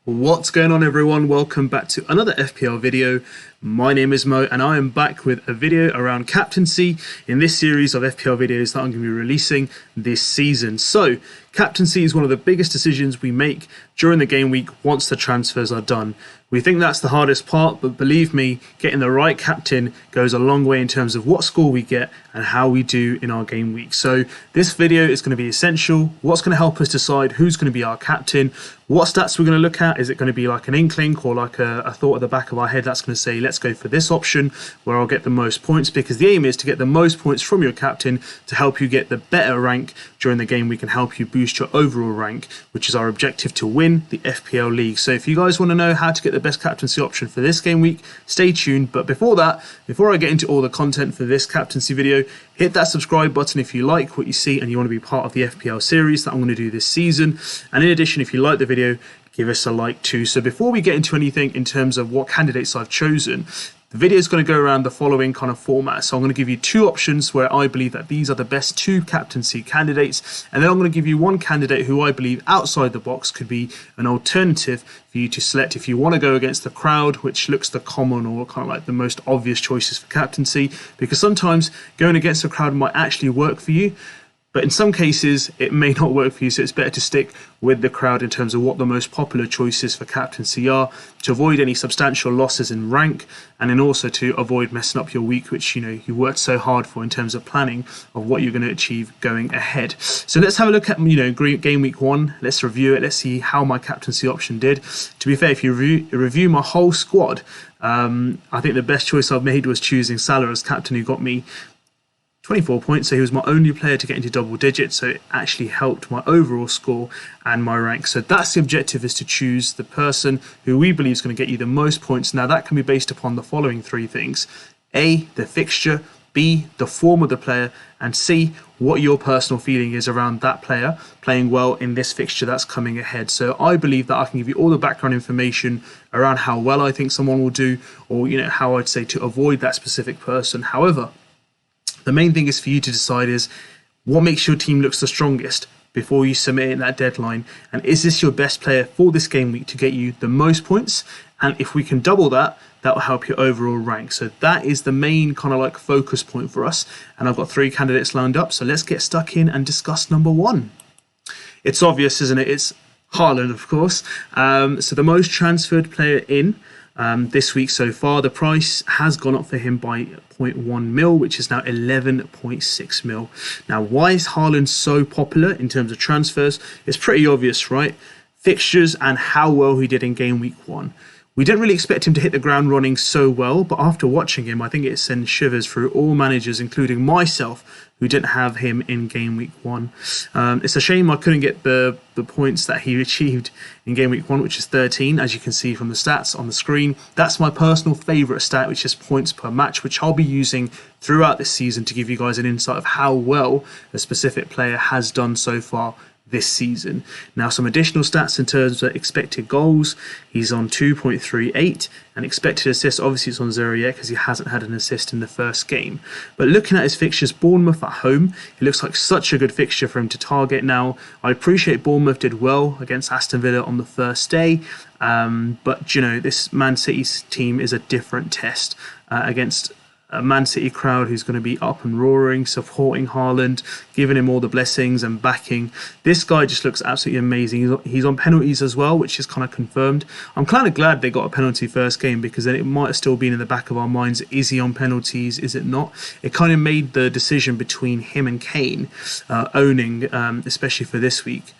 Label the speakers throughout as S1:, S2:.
S1: What's going on, everyone? Welcome back to another FPL video. My name is Mo and I am back with a video around captaincy in this series of FPL videos that I'm going to be releasing this season. So captaincy is one of the biggest decisions we make during the game week once the transfers are done. We think that's the hardest part, but believe me, getting the right captain goes a long way in terms of what score we get and how we do in our game week. So this video is going to be essential. What's going to help us decide who's going to be our captain? What stats we're going to look at? Is it going to be like an inkling or like a thought at the back of our head that's going to say, let's go for this option where I'll get the most points? Because the aim is to get the most points from your captain to help you get the better rank during the game week and help you boost your overall rank, which is our objective to win the FPL League. So if you guys want to know how to get the best captaincy option for this game week, stay tuned. But before that, before I get into all the content for this captaincy video, hit that subscribe button if you like what you see and you want to be part of the FPL series that I'm going to do this season. And in addition, if you like the video, give us a like too. So before we get into anything in terms of what candidates I've chosen, the video is going to go around the following kind of format. So I'm going to give you two options where I believe that these are the best two captaincy candidates. And then I'm going to give you one candidate who I believe outside the box could be an alternative for you to select if you want to go against the crowd, which looks the common or kind of like the most obvious choices for captaincy. Because sometimes going against the crowd might actually work for you, but in some cases, it may not work for you, so it's better to stick with the crowd in terms of what the most popular choices for captaincy are, to avoid any substantial losses in rank, and then also to avoid messing up your week, which you worked so hard for in terms of planning of what you're going to achieve going ahead. So let's have a look at game week one. Let's review it. Let's see how my captaincy option did. To be fair, if you review my whole squad, I think the best choice I've made was choosing Salah as captain, who got me 24 points, so he was my only player to get into double digits, so it actually helped my overall score and my rank. So that's the objective, is to choose the person who we believe is going to get you the most points. Now that can be based upon the following three things: A, the fixture; B, the form of the player; and C, what your personal feeling is around that player playing well in this fixture that's coming ahead. So I believe that I can give you all the background information around how well I think someone will do, or how I'd say to avoid that specific person. However, the main thing is for you to decide is what makes your team looks the strongest before you submit it at that deadline. And is this your best player for this game week to get you the most points? And if we can double that, that will help your overall rank. So that is the main kind of like focus point for us. And I've got three candidates lined up. So let's get stuck in and discuss number one. It's obvious, isn't it? It's Haaland, of course. So the most transferred player in this week so far. The price has gone up for him by 0.1 mil, which is now 11.6 mil. Now, why is Haaland so popular in terms of transfers? It's pretty obvious, right? Fixtures and how well he did in game week one. We didn't really expect him to hit the ground running so well, but after watching him, I think it sends shivers through all managers, including myself, who didn't have him in game week one. It's a shame I couldn't get the points that he achieved in game week one, which is 13, as you can see from the stats on the screen. That's my personal favourite stat, which is points per match, which I'll be using throughout this season to give you guys an insight of how well a specific player has done so far this season. Now, some additional stats in terms of expected goals. He's on 2.38, and expected assists, obviously it's on 0 yet because he hasn't had an assist in the first game. But looking at his fixtures, Bournemouth at home, it looks like such a good fixture for him to target. Now, I appreciate Bournemouth did well against Aston Villa on the first day, but this Man City's team is a different test against a Man City crowd who's going to be up and roaring, supporting Haaland, giving him all the blessings and backing. This guy just looks absolutely amazing. He's on penalties as well, which is kind of confirmed. I'm kind of glad they got a penalty first game, because then it might have still been in the back of our minds, is he on penalties, is it not? It kind of made the decision between him and Kane owning, especially for this week,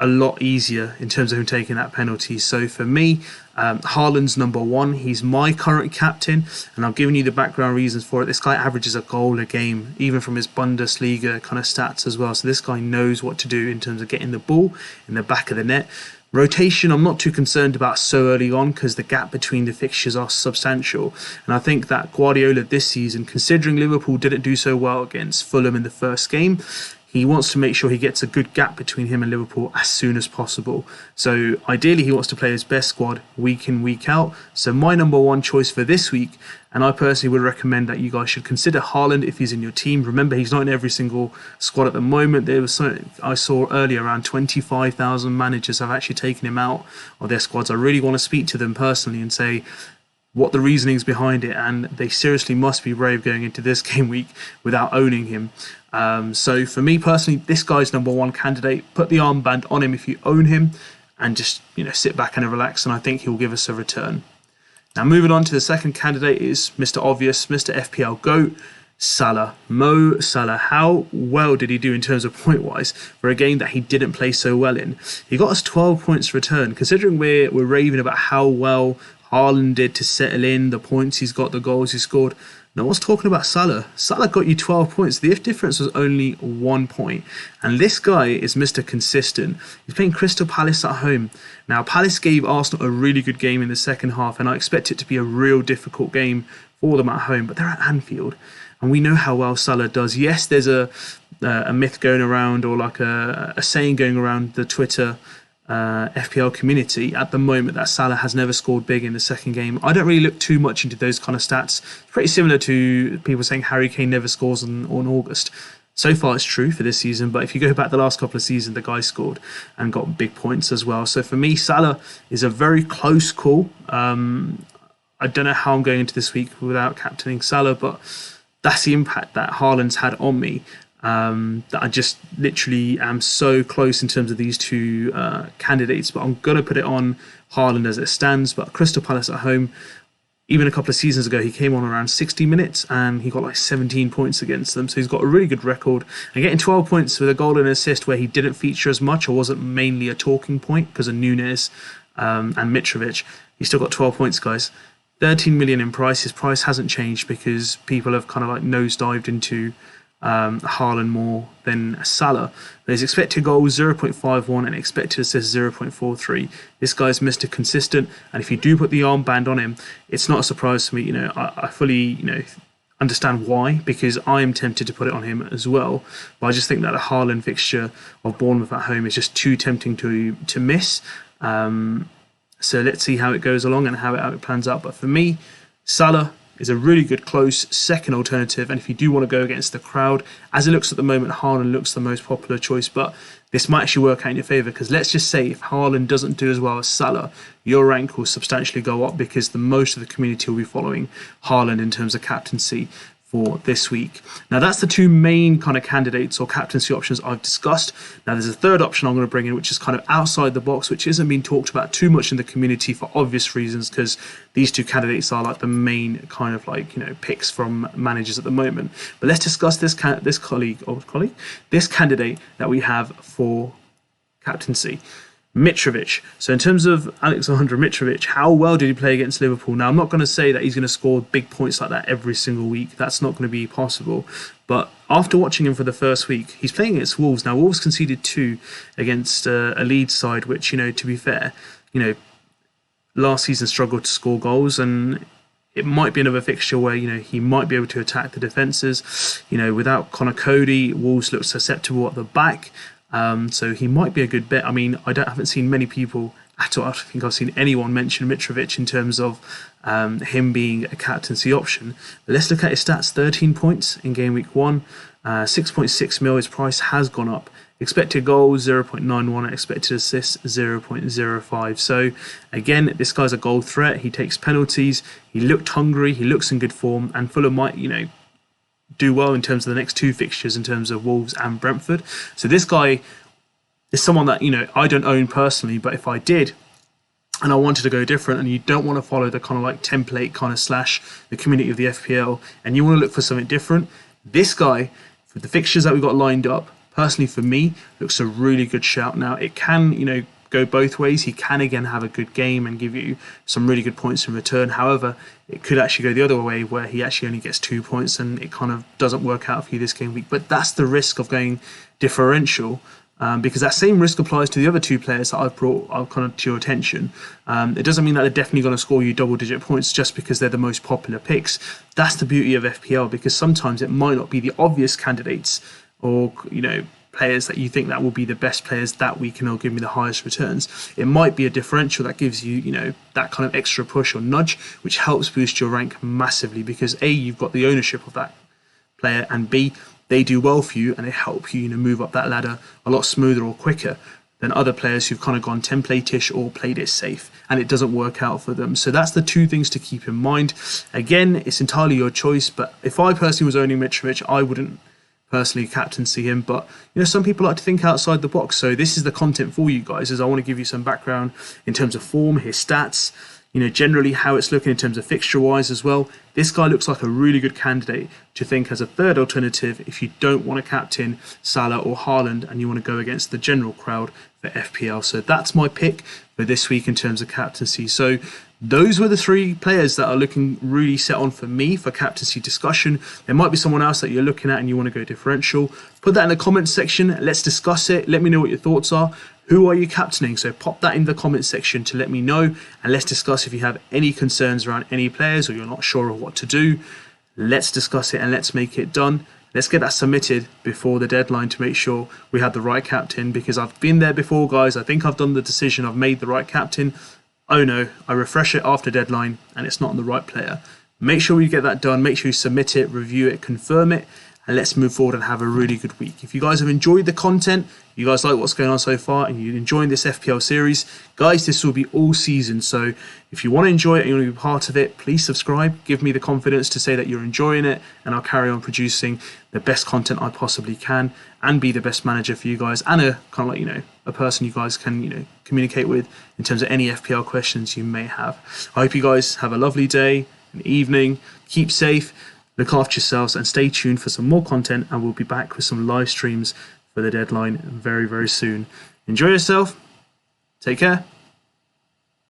S1: a lot easier in terms of him taking that penalty. So for me, Haaland's number one. He's my current captain, and I've given you the background reasons for it. This guy averages a goal a game, even from his Bundesliga kind of stats as well. So this guy knows what to do in terms of getting the ball in the back of the net. Rotation, I'm not too concerned about so early on, because the gap between the fixtures are substantial. And I think that Guardiola this season, considering Liverpool didn't do so well against Fulham in the first game, he wants to make sure he gets a good gap between him and Liverpool as soon as possible. So ideally he wants to play his best squad week in, week out. So my number one choice for this week, and I personally would recommend that you guys should consider Haaland if he's in your team. Remember, he's not in every single squad at the moment. There was something I saw earlier, around 25,000 managers have actually taken him out of their squads. I really want to speak to them personally and say what the reasonings behind it, and they seriously must be brave going into this game week without owning him. So for me personally, this guy's number one candidate. Put the armband on him if you own him, and just sit back and relax, and I think he'll give us a return. Now moving on to the second candidate is Mr. Obvious, Mr. FPL GOAT, Salah. Mo Salah. How well did he do in terms of point-wise for a game that he didn't play so well in? He got us 12 points return, considering we're raving about how well Haaland did to settle in, the points he's got, the goals he scored. No one's talking about Salah. Salah got you 12 points. The difference was only 1 point. And this guy is Mr. Consistent. He's playing Crystal Palace at home. Now, Palace gave Arsenal a really good game in the second half, and I expect it to be a real difficult game for them at home. But they're at Anfield, and we know how well Salah does. Yes, there's a myth going around, or like a saying going around the Twitter FPL community at the moment, that Salah has never scored big in the second game. I don't really look too much into those kind of stats. It's pretty similar to people saying Harry Kane never scores on August. So far it's true for this season, but if you go back the last couple of seasons, the guy scored and got big points as well. So for me, Salah is a very close call. I don't know how I'm going into this week without captaining Salah, but that's the impact that Haaland's had on me. That I just literally am so close in terms of these two candidates, but I'm going to put it on Haaland as it stands. But Crystal Palace at home, even a couple of seasons ago, he came on around 60 minutes and he got like 17 points against them. So he's got a really good record. And getting 12 points with a goal and assist where he didn't feature as much or wasn't mainly a talking point because of Nunes and Mitrovic, he still got 12 points, guys. 13 million in price. His price hasn't changed because people have kind of like nosedived into Haaland more than Salah. But his expected goal 0.51 and expected assist 0.43. This guy's Mr. Consistent, and if you do put the armband on him, it's not a surprise to me. I fully understand why, because I am tempted to put it on him as well. But I just think that a Haaland fixture of Bournemouth at home is just too tempting to miss. So let's see how it goes along and how it plans out. But for me, Salah is a really good close second alternative, and if you do want to go against the crowd, as it looks at the moment, Haaland looks the most popular choice, but this might actually work out in your favour, because let's just say if Haaland doesn't do as well as Salah, your rank will substantially go up because the most of the community will be following Haaland in terms of captaincy for this week. Now that's the two main kind of candidates or captaincy options I've discussed. Now there's a third option I'm going to bring in, which is kind of outside the box, which isn't being talked about too much in the community for obvious reasons, because these two candidates are like the main kind of like picks from managers at the moment. But let's discuss this candidate that we have for captaincy. Mitrovic. So in terms of Alexander Mitrovic, how well did he play against Liverpool? Now, I'm not going to say that he's going to score big points like that every single week. That's not going to be possible. But after watching him for the first week, he's playing against Wolves. Now, Wolves conceded 2 against a Leeds side, which, to be fair, last season struggled to score goals, and it might be another fixture where, he might be able to attack the defences. Without Connor Cody, Wolves look susceptible at the back. So he might be a good bet. I mean, I haven't seen many people at all. I don't think I've seen anyone mention Mitrovic in terms of him being a captaincy option. But let's look at his stats. 13 points in game week 1, 6.6 mil. His price has gone up. Expected goals 0.91 and expected assists 0.05. So again, this guy's a goal threat. He takes penalties. He looked hungry. He looks in good form, and Fulham might, do well in terms of the next 2 fixtures in terms of Wolves and Brentford. So this guy is someone that, I don't own personally, but if I did and I wanted to go different, and you don't want to follow the kind of like template kind of slash the community of the FPL, and you want to look for something different, this guy, for the fixtures that we've got lined up, personally for me, looks a really good shout. Now, it can, go both ways. He can again have a good game and give you some really good points in return. However, it could actually go the other way where he actually only gets 2 points and it kind of doesn't work out for you this game week. But that's the risk of going differential, because that same risk applies to the other 2 players that I've brought kind of to your attention. It doesn't mean that they're definitely going to score you double-digit points just because they're the most popular picks. That's the beauty of FPL, because sometimes it might not be the obvious candidates or players that you think that will be the best players that week and they'll give me the highest returns. It might be a differential that gives you, that kind of extra push or nudge, which helps boost your rank massively because A, you've got the ownership of that player, and B, they do well for you and they help you, move up that ladder a lot smoother or quicker than other players who've kind of gone template-ish or played it safe and it doesn't work out for them. So that's the two things to keep in mind. Again, it's entirely your choice, but if I personally was owning Mitrovic, I wouldn't personally captaincy him, but some people like to think outside the box. So this is the content for you guys, as I want to give you some background in terms of form, his stats, generally how it's looking in terms of fixture wise as well. This guy looks like a really good candidate to think as a third alternative if you don't want to captain Salah or Haaland and you want to go against the general crowd for FPL. So that's my pick for this week in terms of captaincy. So those were the three players that are looking really set on for me for captaincy discussion. There might be someone else that you're looking at and you want to go differential. Put that in the comments section. Let's discuss it. Let me know what your thoughts are. Who are you captaining? So pop that in the comments section to let me know, and let's discuss if you have any concerns around any players or you're not sure of what to do. Let's discuss it and let's make it done. Let's get that submitted before the deadline to make sure we have the right captain, because I've been there before, guys. I think I've done the decision. I've made the right captain. Oh no, I refresh it after deadline and it's not on the right player. Make sure you get that done. Make sure you submit it, review it, confirm it, and let's move forward and have a really good week. If you guys have enjoyed the content, you guys like what's going on so far, and you're enjoying this FPL series, guys, this will be all season. So if you want to enjoy it and you want to be part of it, please subscribe. Give me the confidence to say that you're enjoying it, and I'll carry on producing the best content I possibly can and be the best manager for you guys, and a kind of like, a person you guys can, communicate with in terms of any FPL questions you may have. I hope you guys have a lovely day and evening. Keep safe. Look after yourselves and stay tuned for some more content, and we'll be back with some live streams for the deadline very, very soon. Enjoy yourself. Take care.